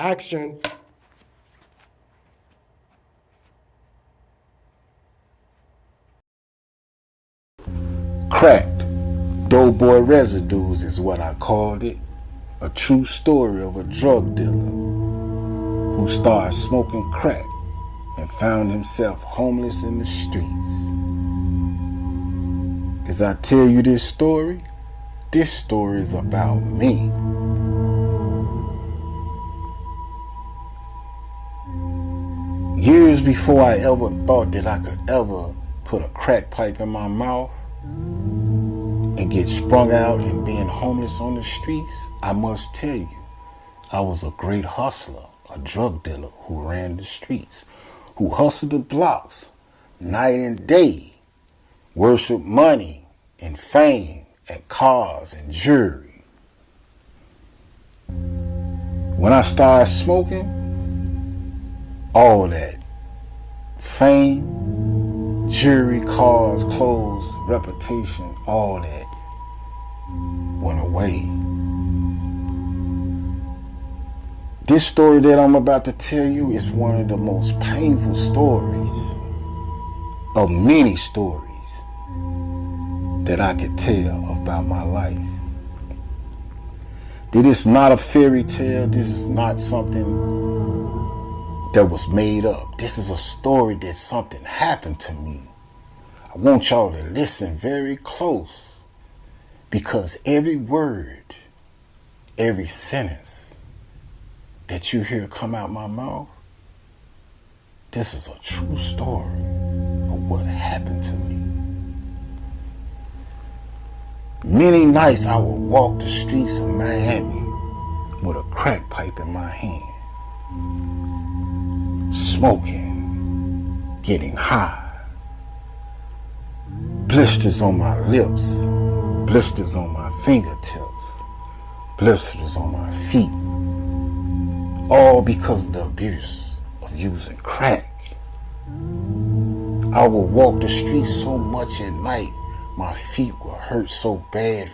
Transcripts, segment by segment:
Action. Cracked. Dopeboy Residues is what I called it. A true story of a drug dealer who started smoking crack and found himself homeless in the streets. As I tell you this story is about me. Years before I ever thought that I could ever put a crack pipe in my mouth and get sprung out and being homeless on the streets, I must tell you, I was a great hustler, a drug dealer who ran the streets, who hustled the blocks night and day, worshiped money and fame and cars and jewelry. When I started smoking, all that fame, jewelry, cars, clothes, reputation, all that went away. This story that I'm about to tell you is one of the most painful stories of many stories that I could tell about my life. This is not a fairy tale. This is not something that was made up. This is a story that something happened to me. I want y'all to listen very close, because every word, every sentence that you hear come out my mouth, this is a true story of what happened to me. Many nights I would walk the streets of Miami with a crack pipe in my hand, smoking, getting high, blisters on my lips, blisters on my fingertips, blisters on my feet, all because of the abuse of using crack. I would walk the streets so much at night, my feet would hurt so bad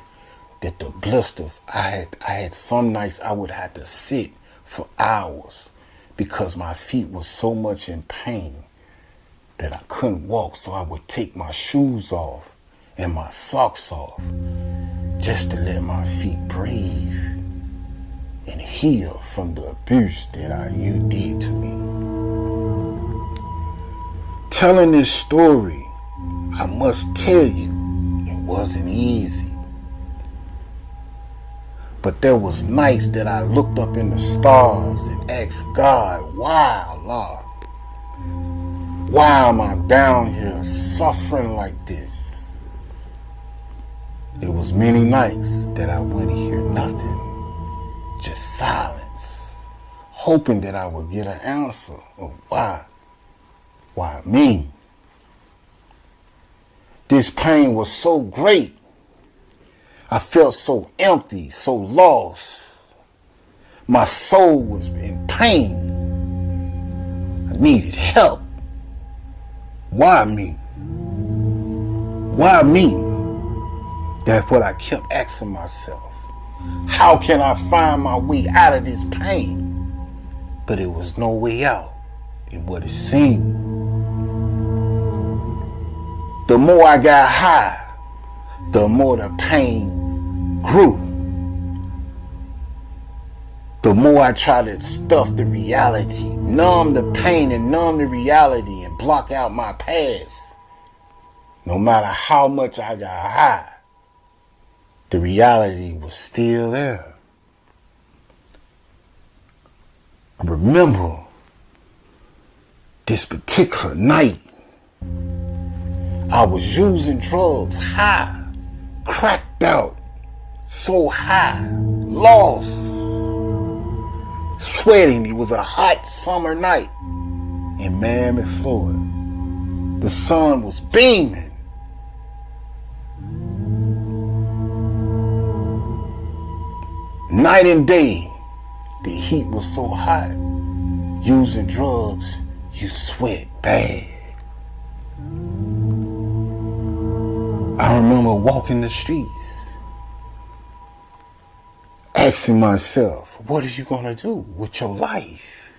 that the blisters, I had some nights I would have to sit for hours because my feet were so much in pain that I couldn't walk. So I would take my shoes off and my socks off just to let my feet breathe and heal from the abuse that you did to me. Telling this story, I must tell you, it wasn't easy. But there was nights that I looked up in the stars and asked God, why, Allah? Why am I down here suffering like this? It was many nights that I wouldn't hear nothing, just silence, hoping that I would get an answer of why. Why me? This pain was so great. I felt so empty, so lost. My soul was in pain. I needed help. Why me? Why me? That's what I kept asking myself. How can I find my way out of this pain? But it was no way out in what it seemed. The more I got high, the more the pain grew. The more I tried to stuff the reality, numb the pain and numb the reality and block out my past. No matter how much I got high, the reality was still there. I remember this particular night, I was using drugs, high, cracked out, so high, lost, sweating. It was a hot summer night in Miami, Florida. The sun was beaming. Night and day, the heat was so hot. Using drugs, you sweat bad. I remember walking the streets, asking myself, what are you going to do with your life?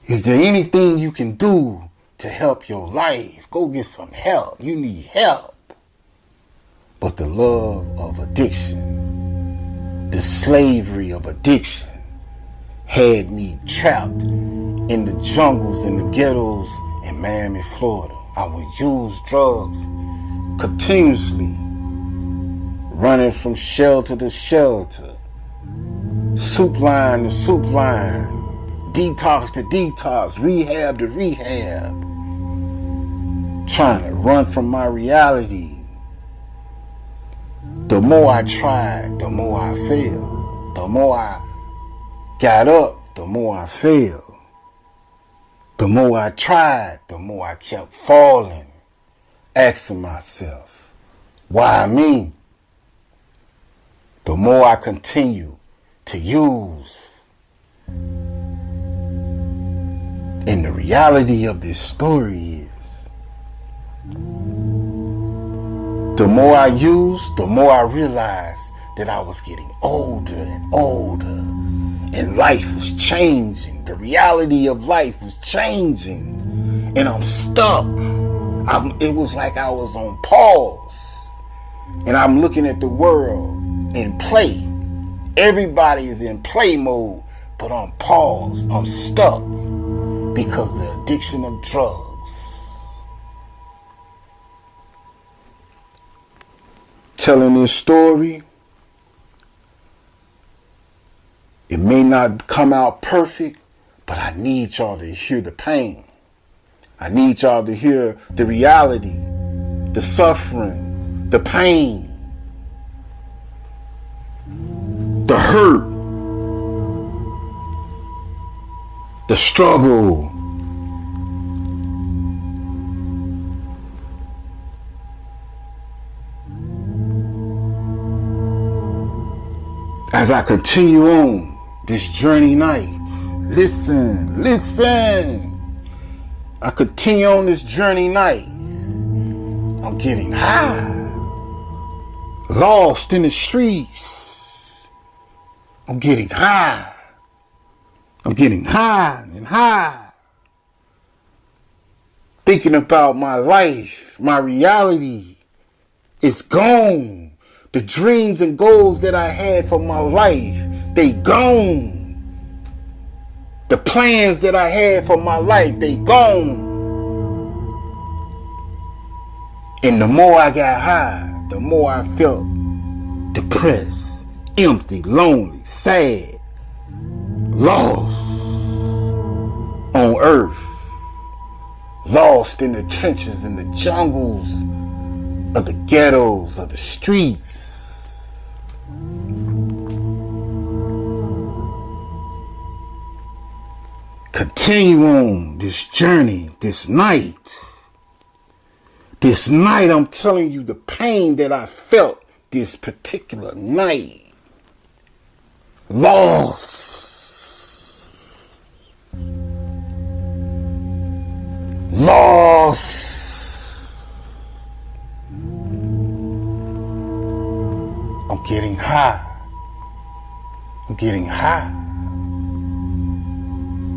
Is there anything you can do to help your life? Go get some help. You need help. But the love of addiction, the slavery of addiction, had me trapped in the jungles and the ghettos in Miami, Florida. I would use drugs continuously, running from shelter to shelter, soup line to soup line, detox to detox, rehab to rehab, trying to run from my reality. The more I tried, the more I failed. The more I got up, the more I failed. The more I tried, the more I kept falling, asking myself, why me? The more I continue to use. And the reality of this story is, the more I used, the more I realized that I was getting older and older, and life was changing. The reality of life was changing, and I'm stuck. It was like I was on pause, and I'm looking at the world in play. Everybody is in play mode, but I'm paused. I'm stuck because of the addiction of drugs. Telling this story, it may not come out perfect, but I need y'all to hear the pain. I need y'all to hear the reality, the suffering, the pain, the hurt, the struggle. As I continue on this journey night, listen. I continue on this journey night. I'm getting high, lost in the streets. I'm getting high and high. Thinking about my life, my reality is gone. The dreams and goals that I had for my life, they gone. The plans that I had for my life, they gone. And the more I got high, the more I felt depressed, empty, lonely, sad, lost on earth, lost in the trenches, in the jungles of the ghettos, of the streets. Continue on this journey, this night. This night, I'm telling you the pain that I felt this particular night. Lost. I'm getting high.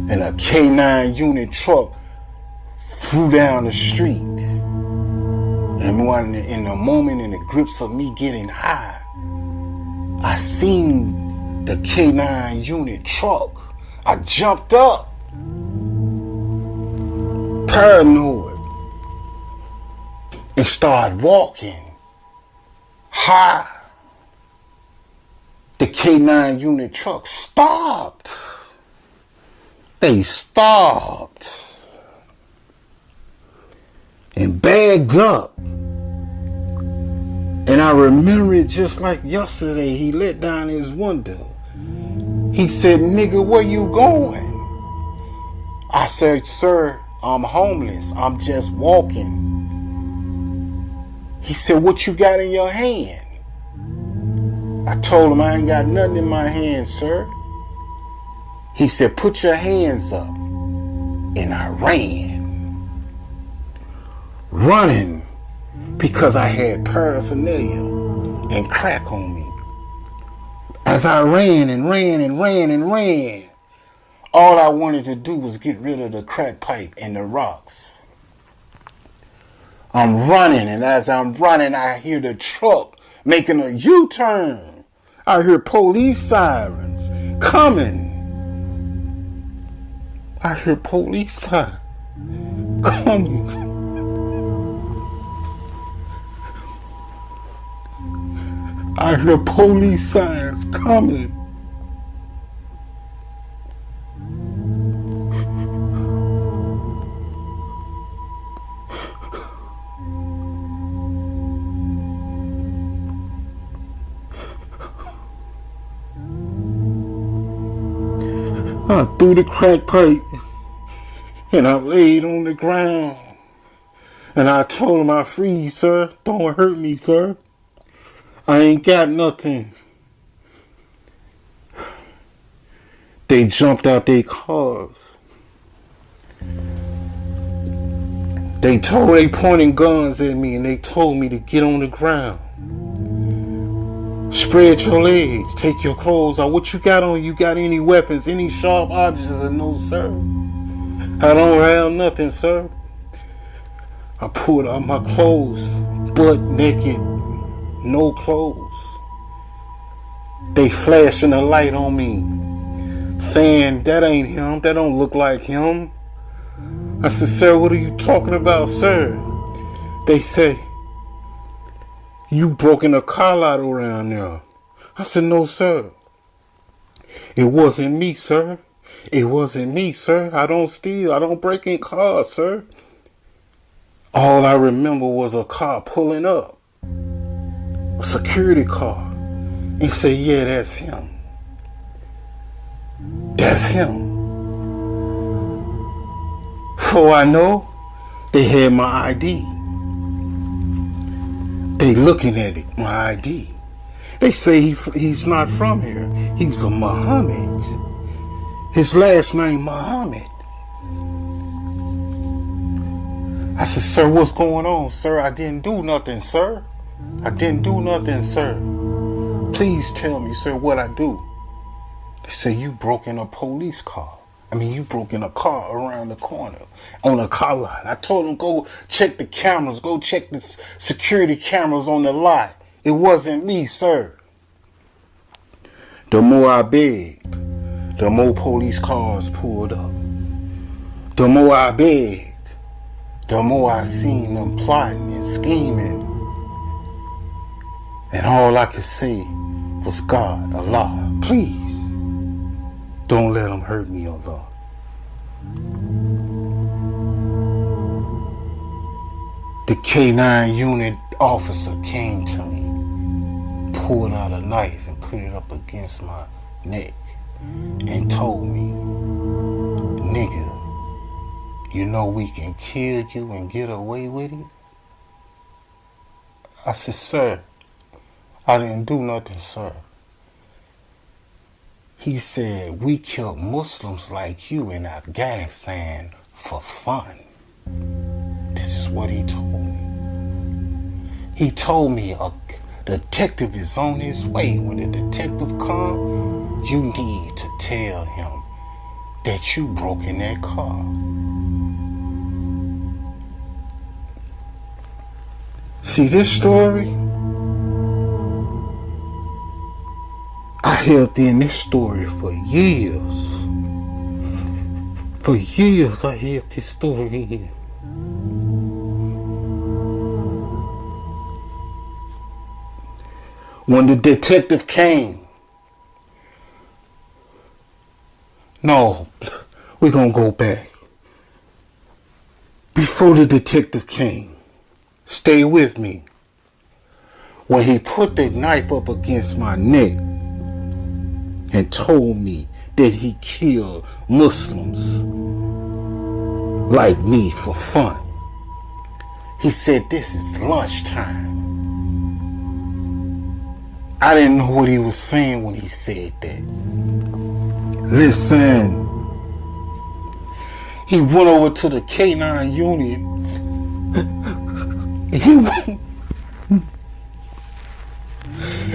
And a K9 unit truck flew down the street. And in the moment, in the grips of me getting high, I seen the K9 unit truck. I jumped up, paranoid, and started walking high. The K9 unit truck stopped. They stopped and bagged up. And I remember it just like yesterday. He let down his window. He said, "Nigga, where you going?" I said, "Sir, I'm homeless. I'm just walking." He said, "What you got in your hand?" I told him, "I ain't got nothing in my hand, sir." He said, "Put your hands up." And I ran. Running because I had paraphernalia and crack on me. As I ran and ran and ran and ran, all I wanted to do was get rid of the crack pipe and the rocks. I'm running, and as I'm running, I hear the truck making a U-turn. I hear police sirens coming. I hear police sirens coming. I hear police sirens coming. I threw the crack pipe and I laid on the ground. And I told him, I freeze, sir. Don't hurt me, sir. I ain't got nothing. They jumped out their cars. They pointing guns at me and they told me to get on the ground. Spread your legs, take your clothes off. What you got on? You got any weapons, any sharp objects? I said, no, sir. I don't have nothing, sir. I pulled out my clothes, butt naked, no clothes. They flashing a light on me, saying, that ain't him, that don't look like him. I said, sir, what are you talking about, sir? They say, you broken a car lot around there. I said, no, sir. It wasn't me, sir. It wasn't me, sir. I don't steal. I don't break in cars, sir. All I remember was a car pulling up. A security car. And say, yeah, that's him. That's him. Before I know, they had my ID. They looking at it, my ID. They say he's not from here. He's a Muhammad. His last name Muhammad. I said, sir, what's going on, sir? I didn't do nothing, sir. I didn't do nothing, sir. Please tell me, sir, what I do. They say, you broke in a police car. You broke in a car around the corner on a car lot. I told them, go check the cameras. Go check the security cameras on the lot. It wasn't me, sir. The more I begged, the more police cars pulled up. The more I begged, the more I seen them plotting and scheming. And all I could say was, God, Allah, please, don't let them hurt me, Allah. The K9 unit officer came to me, pulled out a knife and put it up against my neck and told me, nigga, you know we can kill you and get away with it? I said, sir, I didn't do nothing, sir. He said, we killed Muslims like you in Afghanistan for fun. This is what he told me. He told me a detective is on his way. When the detective comes, you need to tell him that you broke in that car. See this story? I held in this story for years. For years I held this story in. When the detective came, no, we're gonna go back. Before the detective came, stay with me. When he put the knife up against my neck and told me that he killed Muslims like me for fun. He said, this is lunchtime. I didn't know what he was saying when he said that. Listen, he went over to the K9 unit.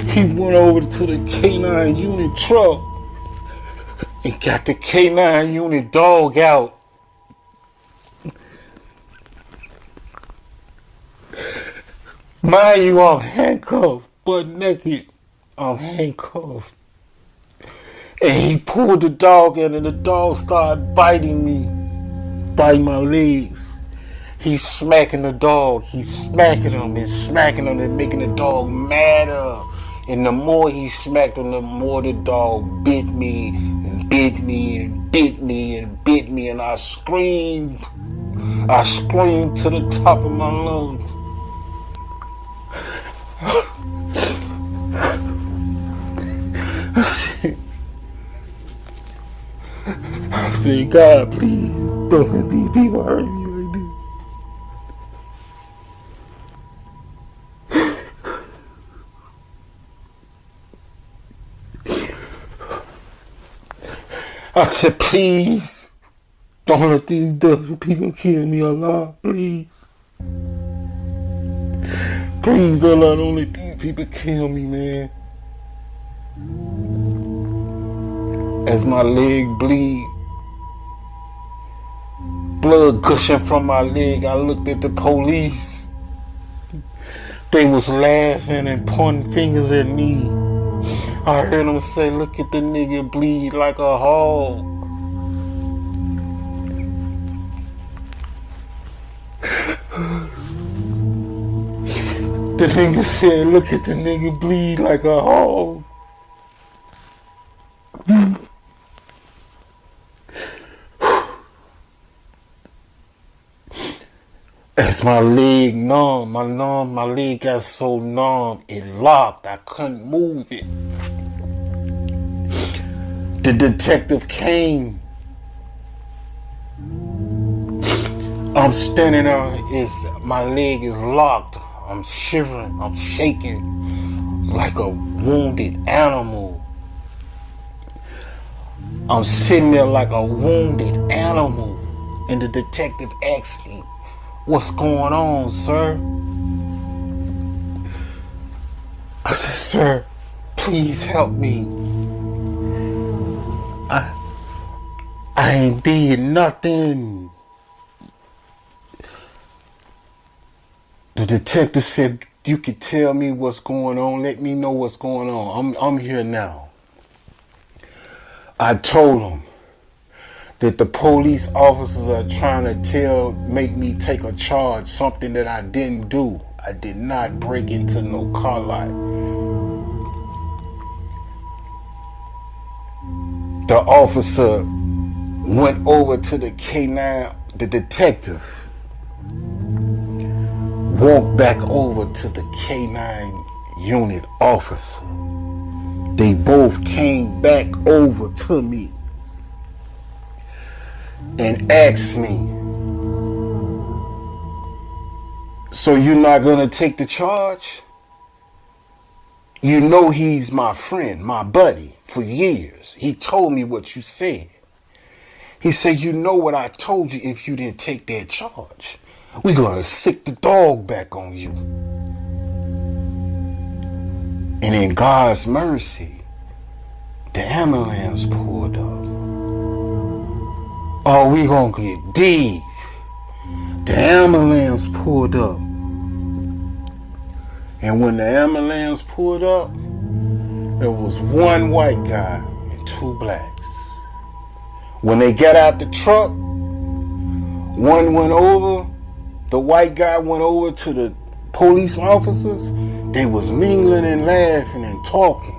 He went over to the K9 unit truck and got the K9 unit dog out. Mind you, I'm handcuffed, butt naked. I'm handcuffed. And he pulled the dog in and the dog started biting me, biting my legs. He's smacking the dog. He's smacking him and smacking him and making the dog madder. And the more he smacked him, the more the dog bit me and bit me and bit me and bit me. And I screamed. I screamed to the top of my lungs. I said, God, please don't let these people hurt me like this. I said, please don't let these dirty people kill me, Allah, please. Please, Allah, don't let these people kill me, man. As my leg bleed, blood gushing from my leg, I looked at the police. They was laughing and pointing fingers at me. I heard them say, look at the nigga bleed like a hog. The nigga said, look at the nigga bleed like a hog. As my leg numb, my leg got so numb, it locked. I couldn't move it. The detective came. I'm standing there, my leg is locked. I'm shivering, I'm shaking like a wounded animal. I'm sitting there like a wounded animal. And the detective asked me, what's going on, sir? I said, sir, please help me. I ain't did nothing. The detective said, you could tell me what's going on. Let me know what's going on. I'm here now. I told him that the police officers are trying to make me take a charge, something that I didn't do. I did not break into no car lot. The officer went over to the K9, the detective walked back over to the K9 unit officer. They both came back over to me and asked me, so you're not gonna take the charge? You know he's my friend, my buddy for years. He told me what you said. He said, you know what I told you if you didn't take that charge. We're gonna sick the dog back on you. And in God's mercy, the ambulance pulled up. Oh, we gonna get deep. The ambulance pulled up. And when the ambulance pulled up, there was one white guy and two blacks. When they got out the truck, one went over, the white guy went over to the police officers. They was mingling and laughing and talking.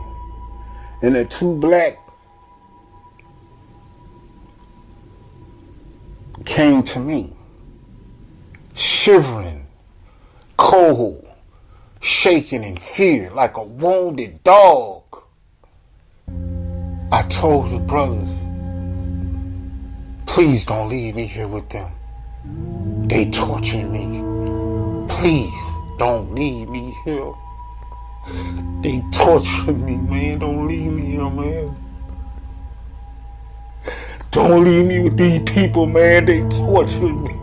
And the two black came to me, shivering, cold, shaking in fear like a wounded dog. I told the brothers, please don't leave me here with them. They tortured me. Please don't leave me here. They tortured me, man. Don't leave me here, man. Don't leave me with these people, man. They tortured me.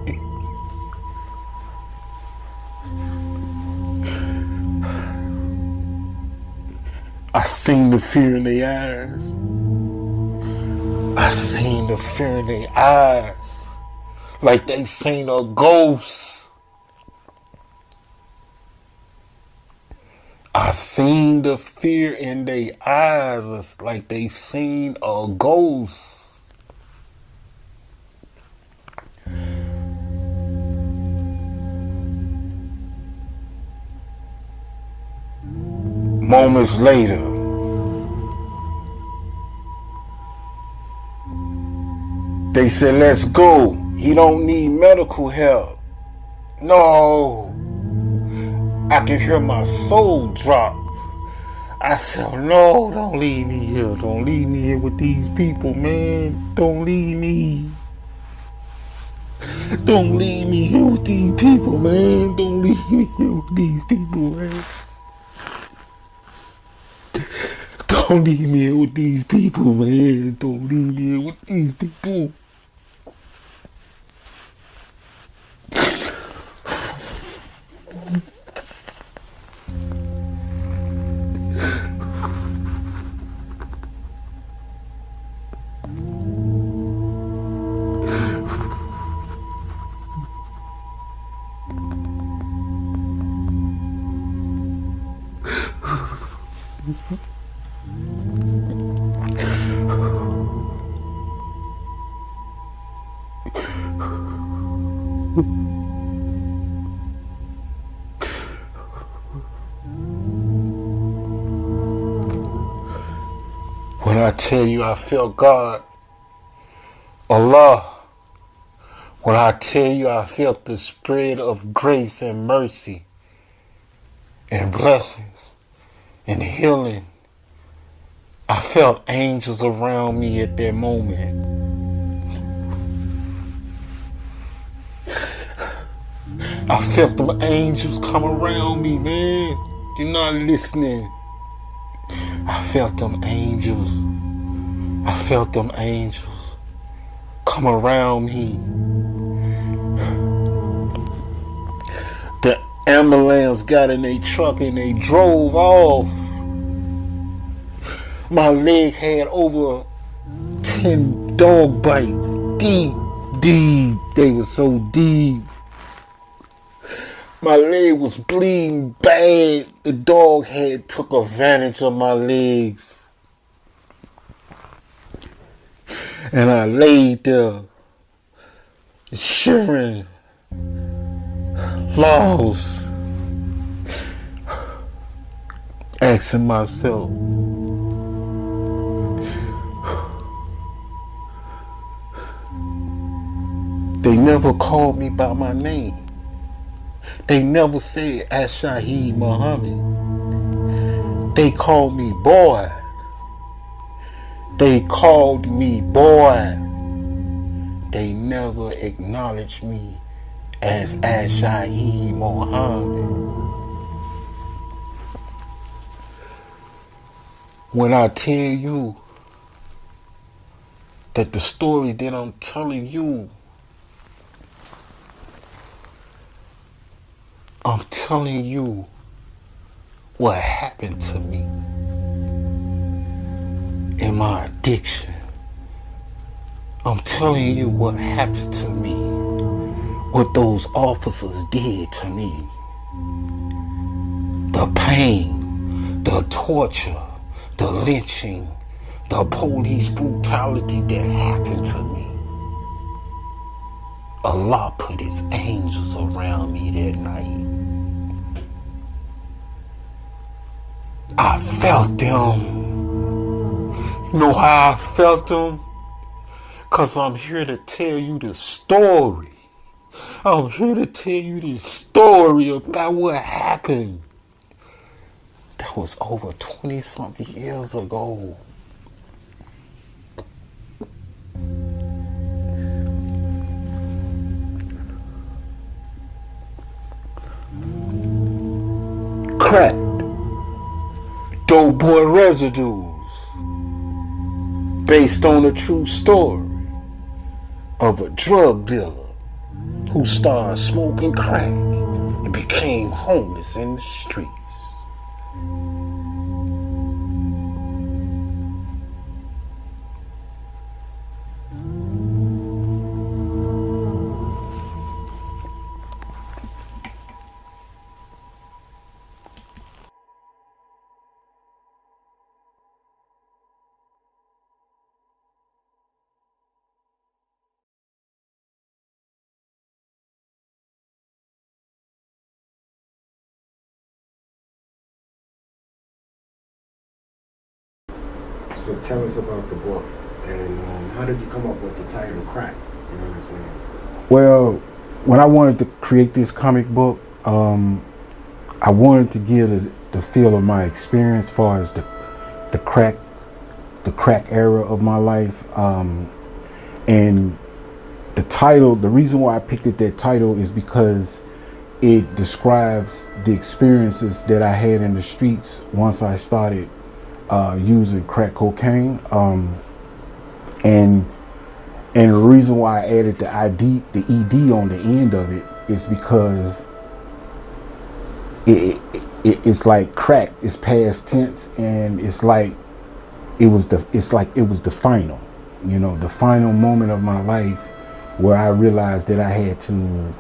I seen the fear in their eyes. I seen the fear in their eyes. Like they seen a ghost. I seen the fear in their eyes. It's like they seen a ghost. Moments later, they said, let's go. He don't need medical help. No. I can hear my soul drop. I said, no, don't leave me here. Don't leave me here with these people, man. Don't leave me. Don't leave me here with these people, man. Don't leave me here with these people, man. Don't leave me here with these people, man. Don't leave me here with these people. When I tell you I felt God, Allah, when I tell you I felt the spread of grace and mercy and blessings and healing, I felt angels around me at that moment. I felt them angels come around me, man. You're not listening. I felt them angels. I felt them angels come around me. The ambulance got in a truck and they drove off. My leg had over 10 dog bites. Deep. They were so deep. My leg was bleeding bad. The dog had took advantage of my legs. And I laid there, shivering, lost, asking myself, they never called me by my name. They never said As-Shaheed Muhammad. They called me boy. They called me boy. They never acknowledged me as As-Shaheed Muhammad. When I tell you that the story that I'm telling you, I'm telling you what happened to me in my addiction. I'm telling you what happened to me, what those officers did to me. The pain, the torture, the lynching, the police brutality that happened to me. Allah put his angels around me that night. I felt them. You know how I felt them? Because I'm here to tell you the story. I'm here to tell you this story about what happened. That was over 20-something years ago. Cracked. Dopeboy Residues. Based on a true story of a drug dealer who started smoking crack and became homeless in the streets. So tell us about the book, and how did you come up with the title Crack? You know what I'm saying? Well, when I wanted to create this comic book, I wanted to give the feel of my experience as far as the crack era of my life, and the title. The reason why I picked that title is because it describes the experiences that I had in the streets once I started using crack cocaine, and the reason why I added the ED on the end of it is because it's like crack is past tense, and it's like it was the final, the final moment of my life where I realized that I had to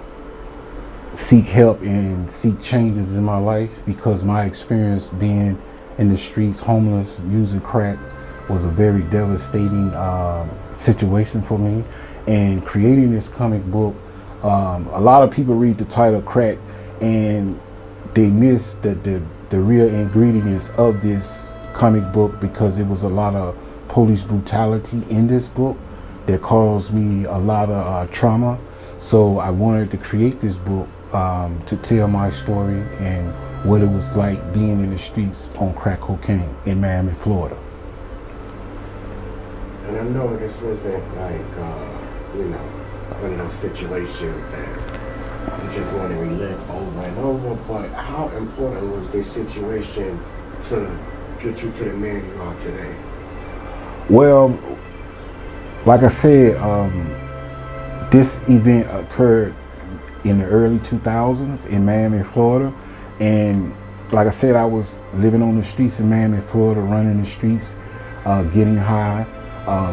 seek help and seek changes in my life, because my experience being in the streets, homeless, using crack, was a very devastating situation for me. And creating this comic book, a lot of people read the title Crack and they miss the real ingredients of this comic book, because it was a lot of police brutality in this book that caused me a lot of trauma. So I wanted to create this book to tell my story and what it was like being in the streets on crack cocaine in Miami, Florida. And I know this wasn't like, one of those situations that you just want to relive over and over, but how important was this situation to get you to the man you are today? Well, like I said, this event occurred in the early 2000s in Miami, Florida. And like I said, I was living on the streets in Miami, Florida, running the streets, getting high,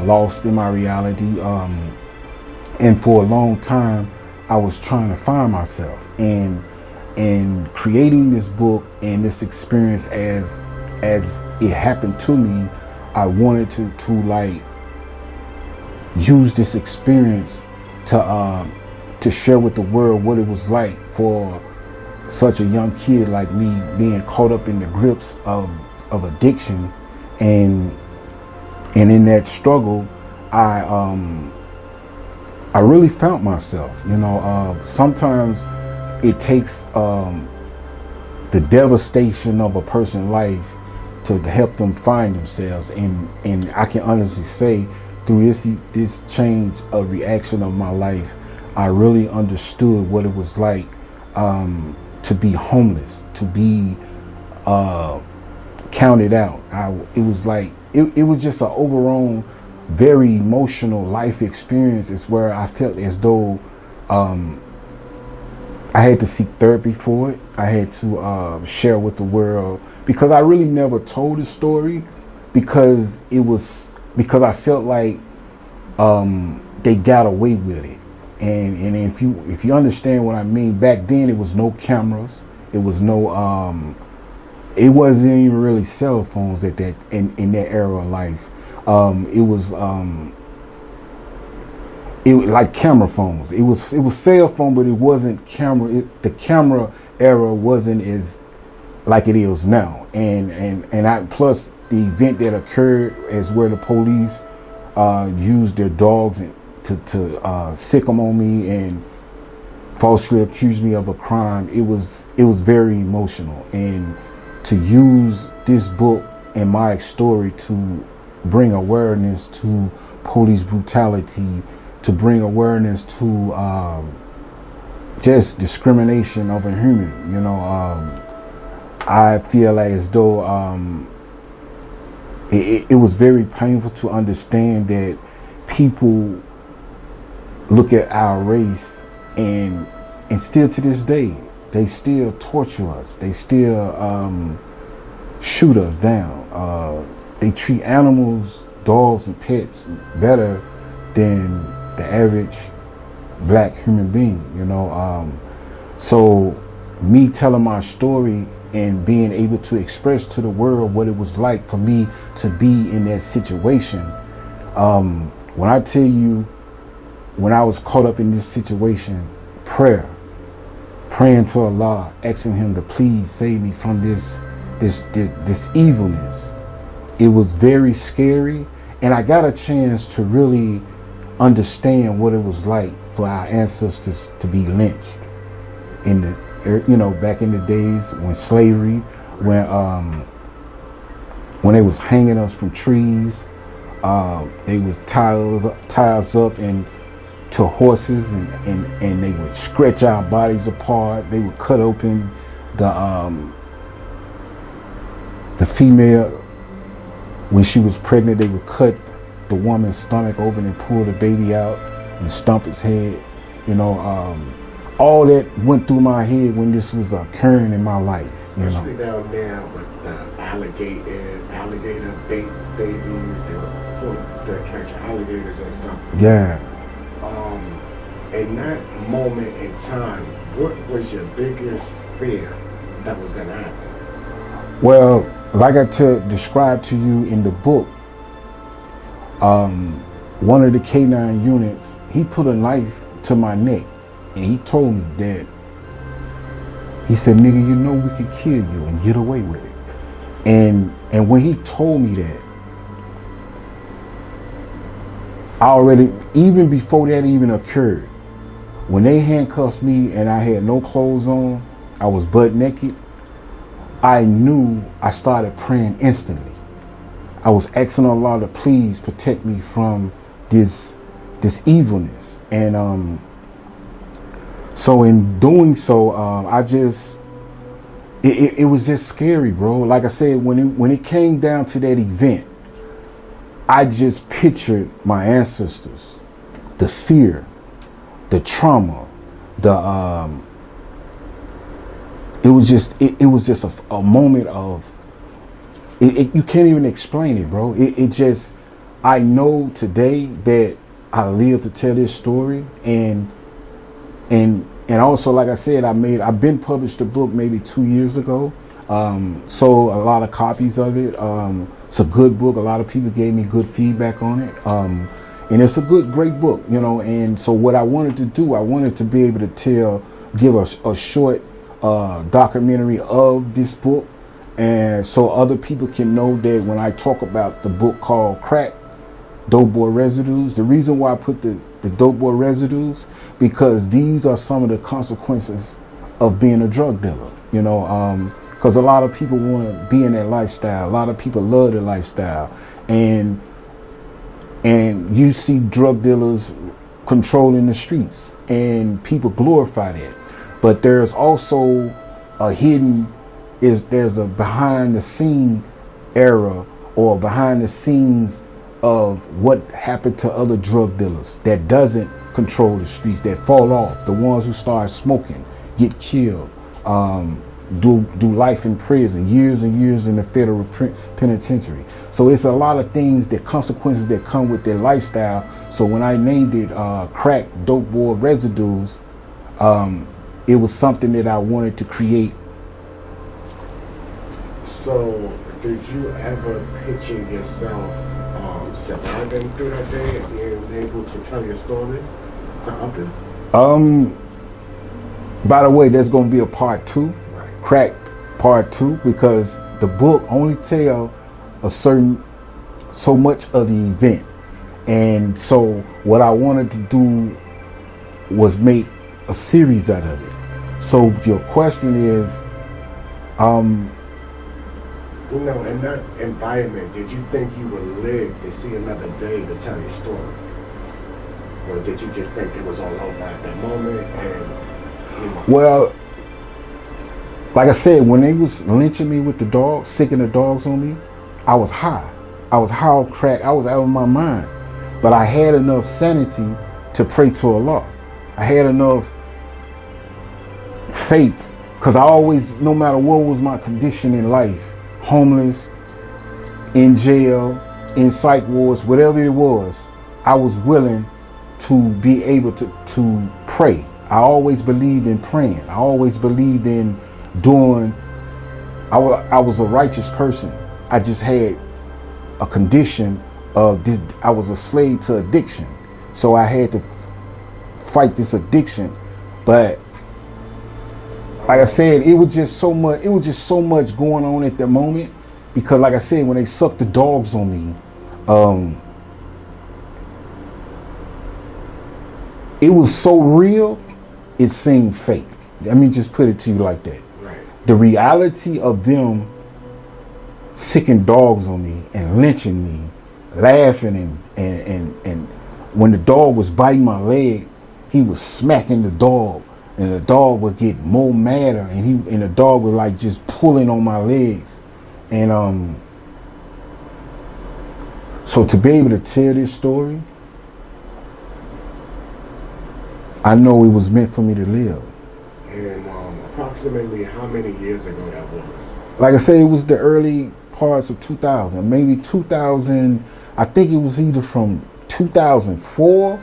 lost in my reality. And for a long time, I was trying to find myself. And creating this book and this experience as it happened to me, I wanted to like use this experience to share with the world what it was like for such a young kid like me being caught up in the grips of addiction, and in that struggle, I really found myself. Sometimes it takes the devastation of a person's life to help them find themselves, and I can honestly say, through this change of reaction of my life, I really understood what it was like to be homeless, to be counted out. It was like it was just an overall very emotional life experience. It's where I felt as though I had to seek therapy for it. I had to share with the world, because I really never told the story, because I felt like they got away with it. And if you understand what I mean, back then it was no cameras, it was no it wasn't even really cell phones in that era of life. It was like camera phones. It was cell phone, but it wasn't camera. The camera era wasn't as like it is now. And plus the event that occurred is where the police used their dogs to sick them on me and falsely accuse me of a crime. It was very emotional, and to use this book and my story to bring awareness to police brutality, to bring awareness to just discrimination of a human. I feel as though it was very painful to understand that people look at our race and still to this day they still torture us, they still shoot us down, they treat animals, dogs and pets better than the average black human being. So me telling my story and being able to express to the world what it was like for me to be in that situation, when I tell you, when I was caught up in this situation, praying to Allah, asking Him to please save me from this evilness, it was very scary, and I got a chance to really understand what it was like for our ancestors to be lynched in the, back in the days when slavery, when they was hanging us from trees, they would tie us up and to horses, and they would stretch our bodies apart. They would cut open the female when she was pregnant. They would cut the woman's stomach open and pull the baby out and stomp its head. All that went through my head when this was occurring in my life. Especially down there with the alligator babies to catch alligators and stuff. Yeah. In that moment in time, what was your biggest fear that was going to happen? Well, like I described to you in the book, one of the K9 units, he put a knife to my neck, and he told me that, he said, "Nigga, we could kill you and get away with it." And when he told me that, I already, even before that even occurred, when they handcuffed me and I had no clothes on, I was butt naked, I knew. I started praying instantly. I was asking Allah to please protect me from this evilness. And so in doing so, it was just scary, bro. Like I said, when it came down to that event, I just pictured my ancestors, the fear, the trauma, it was just a moment of you can't even explain it, bro. It just, I know today that I live to tell this story, and also, like I said, I've been published a book maybe 2 years ago. Sold a lot of copies of it. It's a good book. A lot of people gave me good feedback on it. And it's a great book, and so what I wanted to do, I wanted to be able to give a short documentary of this book, and so other people can know that when I talk about the book called Crack, Dopeboy Residues, the reason why I put the Dopeboy Residues, because these are some of the consequences of being a drug dealer, because a lot of people want to be in that lifestyle. A lot of people love the lifestyle, and you see drug dealers controlling the streets, and people glorify that. But there's also there's a behind the scene era, or behind the scenes of what happened to other drug dealers that doesn't control the streets, that fall off. The ones who start smoking get killed, do life in prison, years and years in the federal penitentiary. So it's a lot of things, the consequences that come with their lifestyle. So when I named it Crack Dopeboy Residues, it was something that I wanted to create. So did you ever picture yourself surviving through that day and being able to tell your story to others? By the way, there's going to be a part 2, right. Crack part 2, because the book only tell so much of the event. And so what I wanted to do was make a series out of it. So your question is, in that environment, did you think you would live to see another day to tell your story? Or did you just think it was all over at that moment? And Well, like I said, when they was lynching me with the dogs, sicking the dogs on me, I was high. I was high on crack. I was out of my mind. But I had enough sanity to pray to Allah. I had enough faith, because I always, no matter what was my condition in life, homeless, in jail, in psych wards, whatever it was, I was willing to be able to pray. I always believed in praying. I always believed in doing, I was a righteous person. I just had a condition of this. I was a slave to addiction. So I had to fight this addiction. But like I said, it was just so much going on at the moment because like I said, when they sucked the dogs on me, it was so real, it seemed fake. Let me just put it to you like that. Right. The reality of them sicking dogs on me and lynching me, laughing and when the dog was biting my leg, he was smacking the dog, and the dog would get more madder, and the dog was like just pulling on my legs, and so to be able to tell this story, I know it was meant for me to live. And approximately how many years ago that was? Like I say, it was the early parts of 2000, maybe 2000. I think it was either from 2004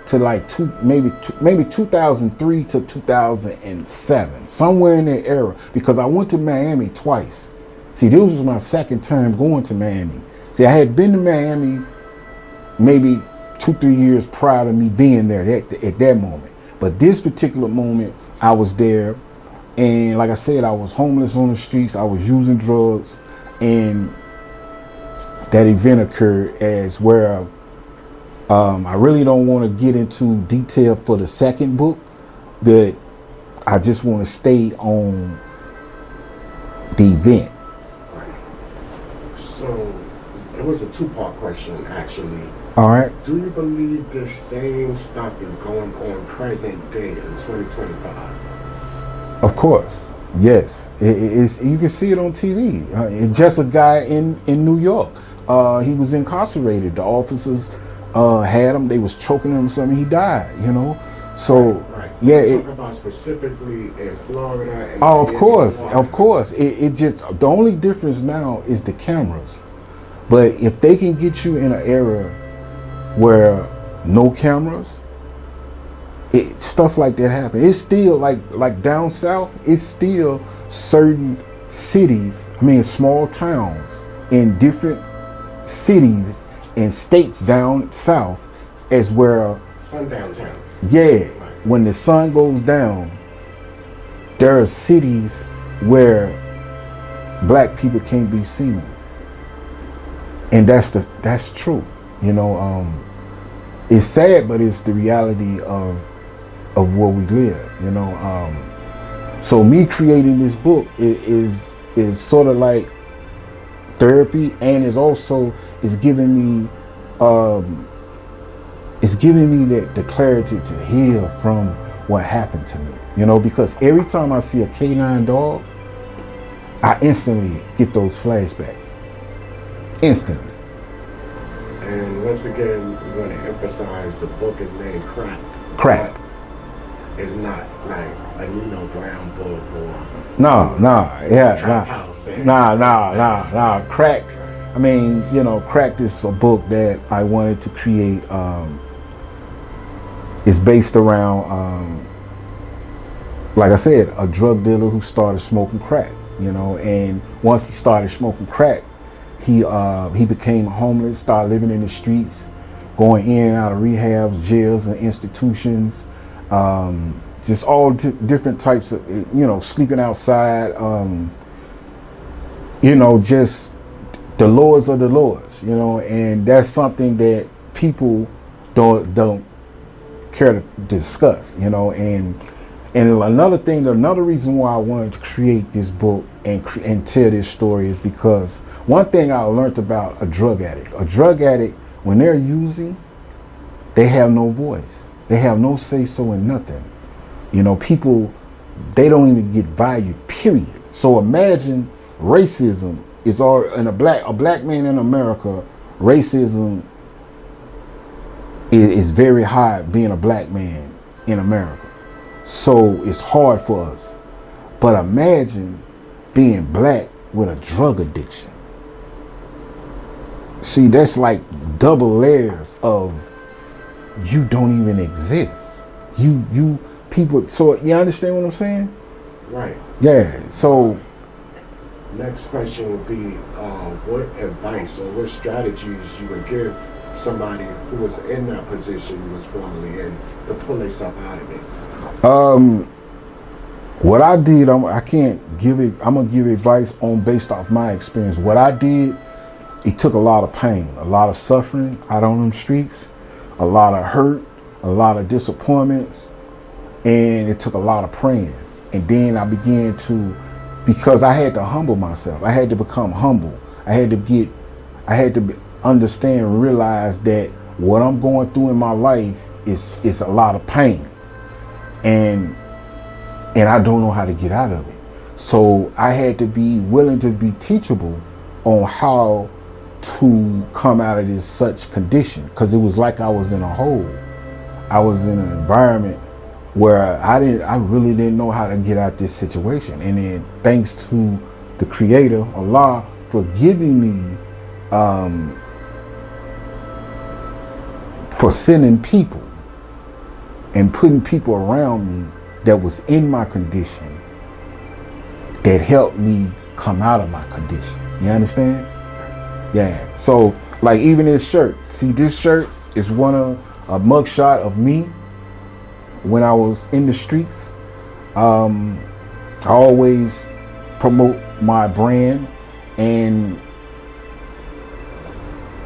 to like maybe 2003 to 2007, somewhere in that era. Because I went to Miami twice. See, this was my second time going to Miami. See, I had been to Miami maybe 2-3 years prior to me being there at that moment. But this particular moment, I was there, and like I said, I was homeless on the streets. I was using drugs, and that event occurred as where I really don't want to get into detail for the second book, but I just want to stay on the event. So it was a 2-part question, actually. All right. Do you believe the same stuff is going on present day in 2025? Of course, yes. It's, you can see it on TV. Just a guy in New York. He was incarcerated. The officers had him. They was choking him or something. He died. You know. So right. yeah. Talk about specifically in Florida. And of course. It just, the only difference now is the cameras. But if they can get you in an era where no cameras, stuff like that happen. It's still like down south. It's still certain cities. I mean, small towns in different cities and states down south, as where sundown towns. Yeah, right. When the sun goes down, there are cities where black people can't be seen, and that's true. You know, it's sad, but it's the reality of where we live. You know, so me creating this book is sort of like therapy, and is giving me the clarity to heal from what happened to me. You know, because every time I see a canine dog, I instantly get those flashbacks. Instantly. And once again, we want to emphasize the book is named Crack. Crack. It's not like a Nino Brown book or nah. Crack. I mean, you know, Crack is a book that I wanted to create. It's based around, like I said, a drug dealer who started smoking crack. You know, and once he started smoking crack, he became homeless, started living in the streets, going in and out of rehabs, jails, and institutions. Just all different types of, you know, sleeping outside. You know, just the lowest of the lowest. You know, and that's something that people don't care to discuss. You know, and another reason why I wanted to create this book and tell this story is because one thing I learned about a drug addict, when they're using, they have no voice. They have no say-so in nothing. You know, people, they don't even get valued, period. So imagine racism is all, in a black man in America, racism is very high being a black man in America. So it's hard for us. But imagine being black with a drug addiction. See, that's like double layers of you don't even exist. You people, so you understand what I'm saying? Right. Yeah, so. Next question would be, what advice or what strategies you would give somebody who was in that position you was formerly in to pull themselves out of it? What I did, I can't give it. I'm gonna give advice on based off my experience. What I did, it took a lot of pain, a lot of suffering out on them streets, a lot of hurt, a lot of disappointments, and it took a lot of praying. And then I began to, because I had to humble myself. I had to become humble. I had to understand and realize that what I'm going through in my life is a lot of pain, and I don't know how to get out of it. So I had to be willing to be teachable on how to come out of this such condition, because it was like I was in a hole. I was in an environment where I really didn't know how to get out this situation. And then thanks to the Creator, Allah, for giving me, for sending people and putting people around me that was in my condition that helped me come out of my condition. You understand? Yeah. So like even this shirt, see this shirt is a mugshot of me when I was in the streets. I always promote my brand, and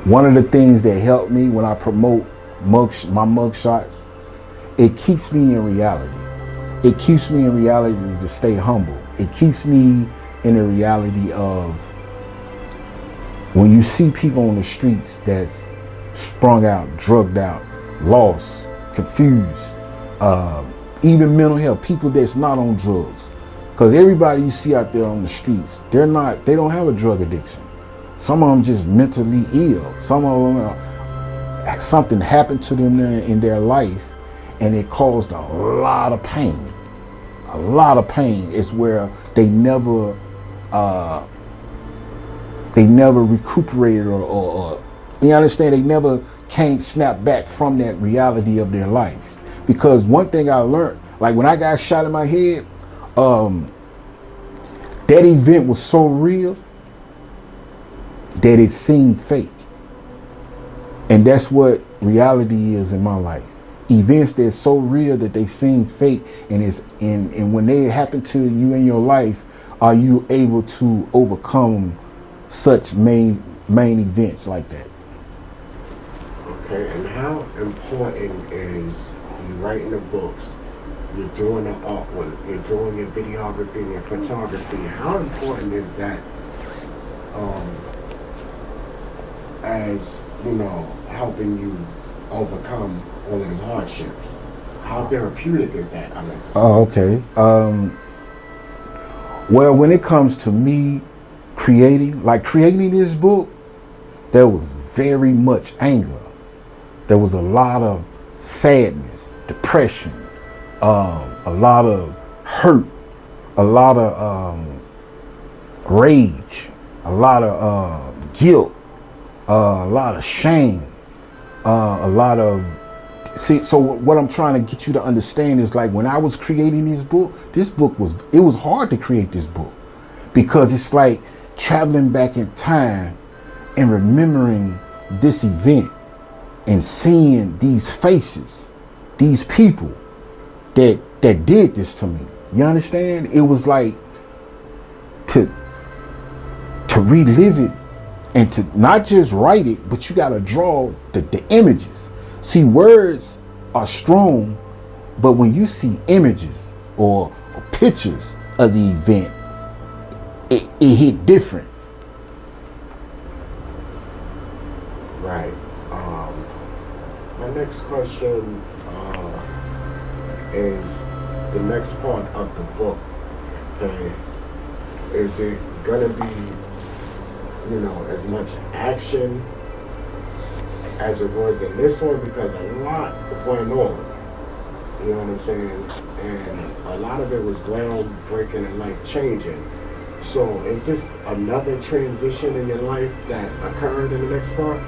one of the things that helped me when I promote my mugshots, it keeps me in reality. It keeps me in reality to stay humble. It keeps me in the reality of when you see people on the streets that's sprung out, drugged out, lost, confused, even mental health, people that's not on drugs. Because everybody you see out there on the streets, they don't have a drug addiction. Some of them just mentally ill. Some of them, something happened to them in their life and it caused a lot of pain. A lot of pain is where they never recuperated or you understand, they never can't snap back from that reality of their life. Because one thing I learned, like when I got shot in my head, that event was so real that it seemed fake. And that's what reality is in my life. Events that's so real that they seem fake, and when they happen to you in your life, are you able to overcome such main events like that? Okay, and how important is you writing the books, you're doing the artwork, you're doing your videography and your photography? How important is that as, helping you overcome all of the hardships? How therapeutic is that? Oh, okay. Well, when it comes to me creating this book, there was very much anger. There was a lot of sadness, depression, a lot of hurt, a lot of rage, a lot of guilt, a lot of shame, a lot of so what I'm trying to get you to understand is, like, when I was creating this book was hard to create this book, because it's like traveling back in time and remembering this event and seeing these faces, these people that did this to me. You understand? It was like to relive it, and to not just write it, but you got to draw the images. See, words are strong, but when you see images or pictures of the event, it hit different. Right. My next question is the next part of the book. Okay. Is it gonna be, as much action as it was in this one? Because a lot went on. You know what I'm saying? And a lot of it was groundbreaking and life changing. So is this another transition in your life that occurred in the next part?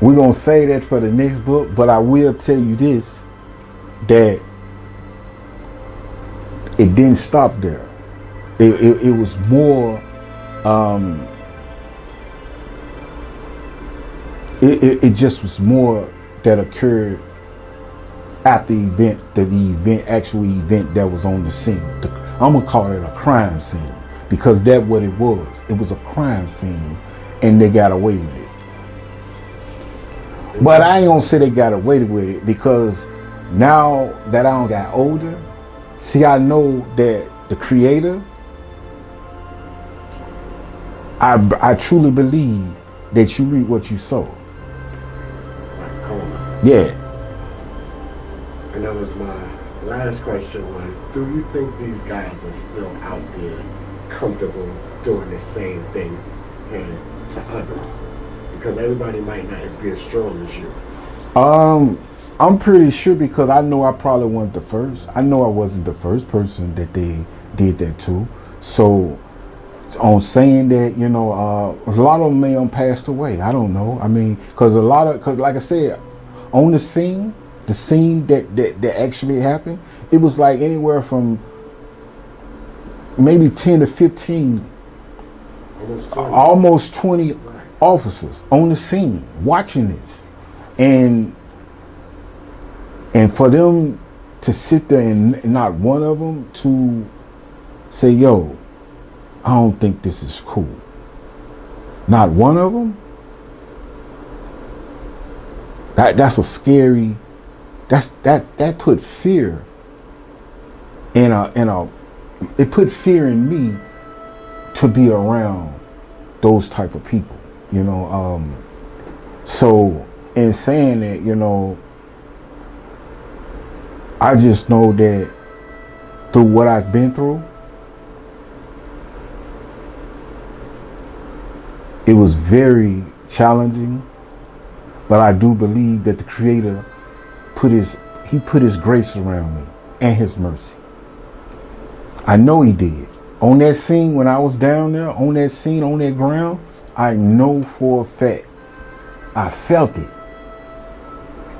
We're gonna say that for the next book, but I will tell you this, that it didn't stop there. It was more. It just was more that occurred after the actual event that was on the scene. I'm gonna call it a crime scene because that's what it was. It was a crime scene, and they got away with it. But I ain't gonna say they got away with it because now that I don't got older, see, I know that the creator, I truly believe that you reap what you sow. Like karma. Yeah. And that was my last question was, do you think these guys are still out there comfortable doing the same thing and to others? Because everybody might not be as strong as you. I'm pretty sure because I know I probably wasn't the first. I know I wasn't the first person that they did that to. So on saying that, you know, a lot of them may have passed away. I don't know. I mean, because like I said, on the scene that actually happened, it was like anywhere from maybe 10 to 15, almost 20 officers on the scene watching this, and for them to sit there and not one of them to say, yo, I don't think this is cool. Not one of them. That's a scary. That put fear it put fear in me to be around those type of people, you know. So in saying that, you know, I just know that through what I've been through, it was very challenging, but I do believe that the Creator put his grace around me and his mercy. I know he did. On that scene, when I was down there, on that scene, on that ground, I know for a fact, I felt it.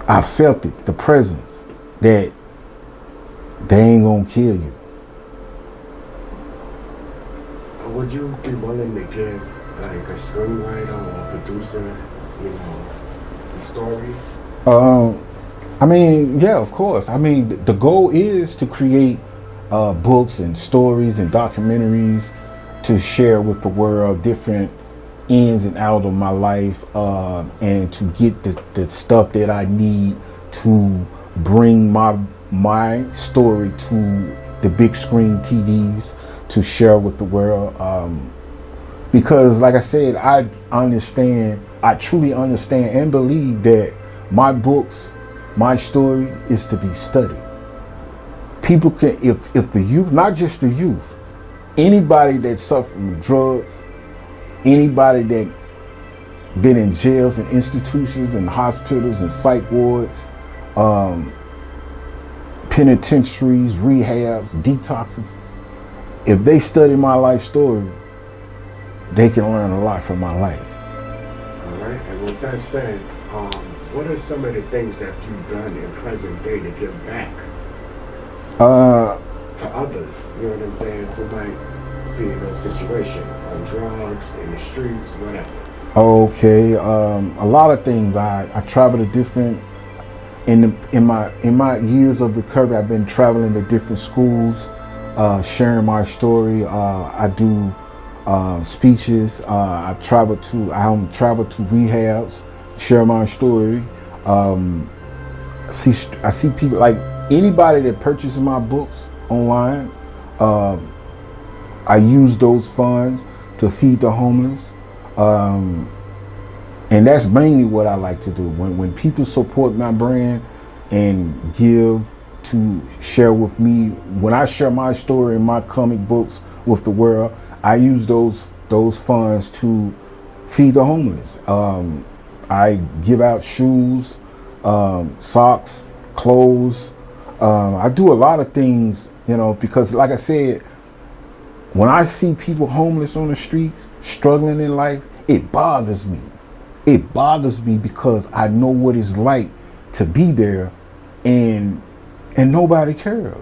I felt it, the presence, that they ain't gonna kill you. Would you be willing to give like a screenwriter or a producer, you know, the story? I mean, yeah, of course. I mean, the goal is to create books and stories and documentaries to share with the world different ins and outs of my life, and to get the stuff that I need to bring my story to the big screen TVs to share with the world. Because like I said, I truly understand and believe that my books, my story is to be studied. People can, if the youth, not just the youth, anybody that suffered from drugs, anybody that been in jails and institutions and hospitals and psych wards, penitentiaries, rehabs, detoxes, if they study my life story, they can learn a lot from my life. All right, and with that said, what are some of the things that you've done in present day to give back to others? You know what I'm saying? Who might be in those situations, on drugs, in the streets, whatever. Okay, a lot of things. I travel to different. In my years of recovery, I've been traveling to different schools, sharing my story. I do speeches. I travel to rehabs, share my story. I see people, like anybody that purchases my books online. I use those funds to feed the homeless, and that's mainly what I like to do. When people support my brand and give to share with me, when I share my story and my comic books with the world, I use those funds to feed the homeless. I give out shoes, socks, clothes. I do a lot of things, you know, because like I said, when I see people homeless on the streets, struggling in life, it bothers me. It bothers me because I know what it's like to be there and nobody cares.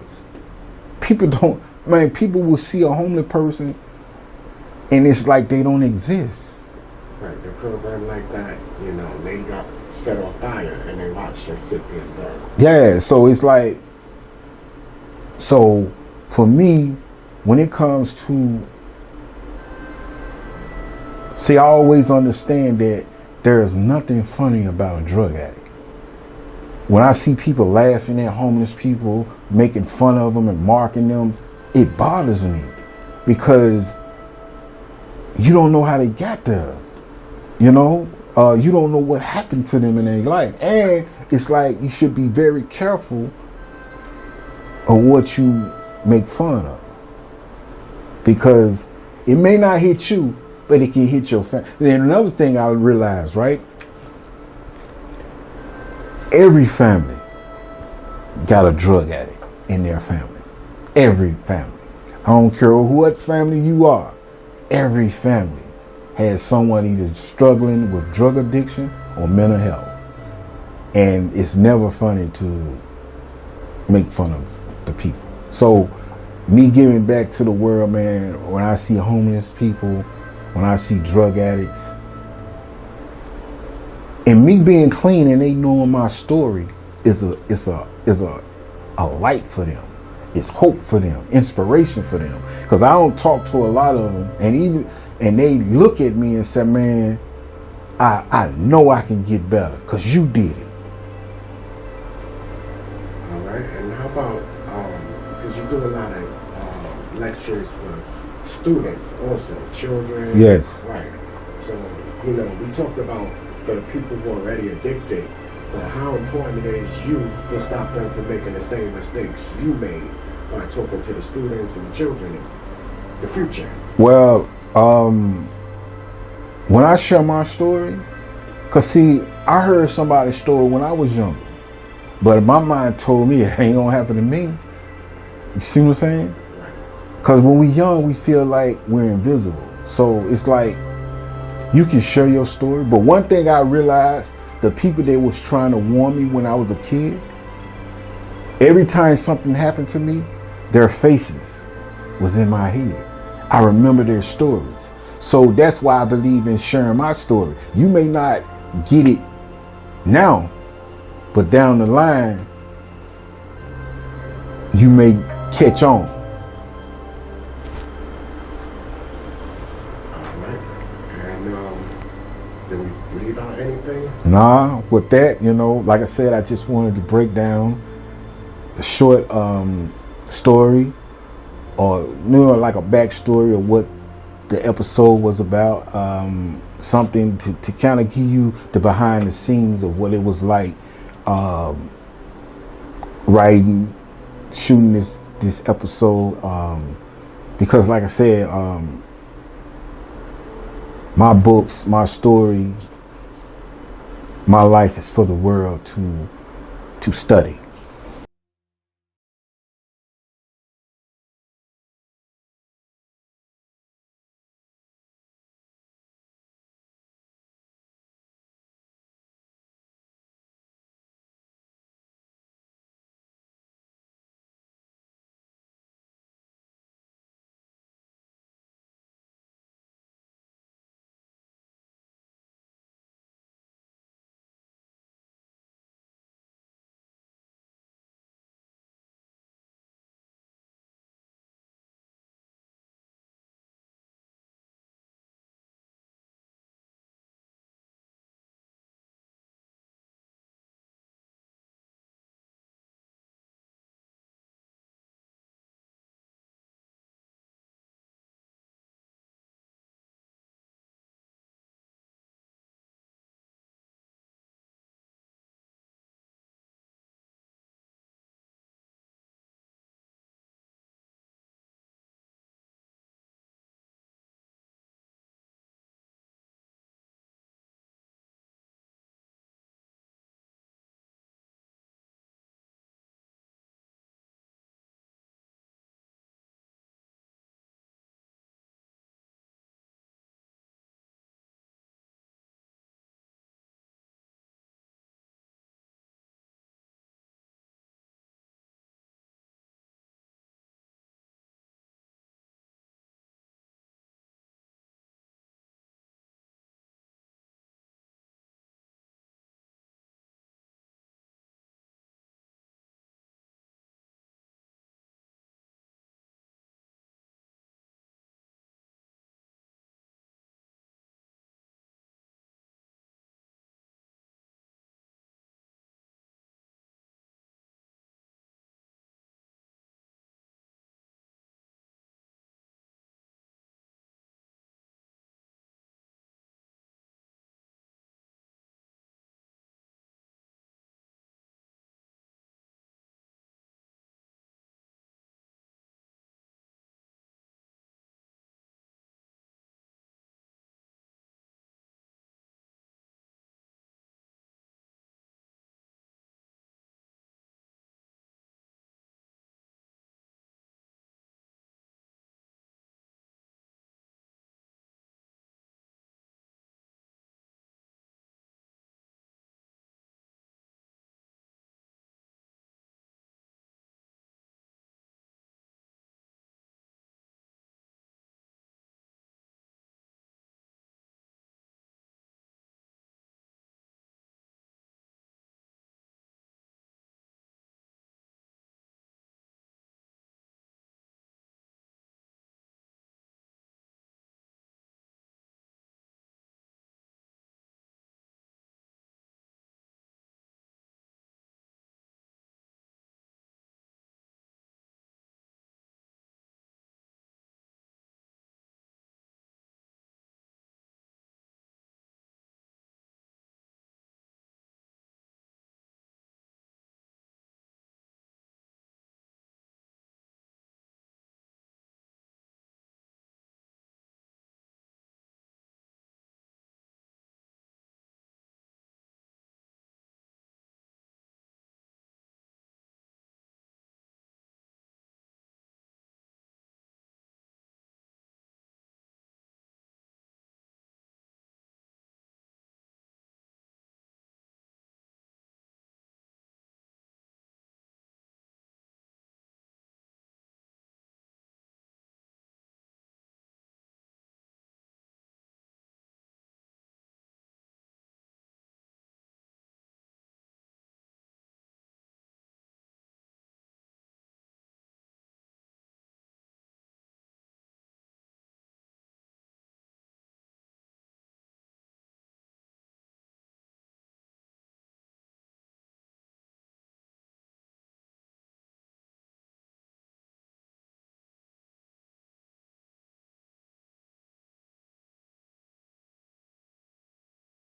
People will see a homeless person and it's like they don't exist. Right, the program like that, you know, they got set on fire and they watch and sit there and burn. Yeah, so it's like, so for me, when it comes to, see, I always understand that there is nothing funny about a drug addict. When I see people laughing at homeless people, making fun of them and marking them, it bothers me because you don't know how they got there. You know, you don't know what happened to them in their life. And it's like you should be very careful of what you make fun of. Because it may not hit you, but it can hit your family. Then another thing I realized, right? Every family got a drug addict in their family. Every family. I don't care what family you are. Every family has someone either struggling with drug addiction or mental health. And it's never funny to make fun of the people. So me giving back to the world, man, when I see homeless people, when I see drug addicts, and me being clean and they knowing my story is a light for them. It's hope for them, inspiration for them. Because I don't talk to a lot of them, and they look at me and say, man, I know I can get better because you did it. All right, and how about, because you do a lot of lectures for students also, children. Yes. Right. So, you know, we talked about the people who are already addicted, but how important it is you to stop them from making the same mistakes you made by talking to the students and the children in the future. Well, when I share my story, cause see, I heard somebody's story when I was younger, but my mind told me it ain't gonna happen to me. You see what I'm saying? Cause when we young, we feel like we're invisible. So it's like, you can share your story, but one thing I realized, the people that was trying to warn me when I was a kid, every time something happened to me, their faces was in my head. I remember their stories. So that's why I believe in sharing my story. You may not get it now, but down the line, you may catch on. Did we leave out anything? Nah, with that, you know, like I said, I just wanted to break down a short story, or you know, like a backstory of what the episode was about. Something to kind of give you the behind the scenes of what it was like writing, shooting this episode. Because like I said, my books, my story, my life is for the world to study.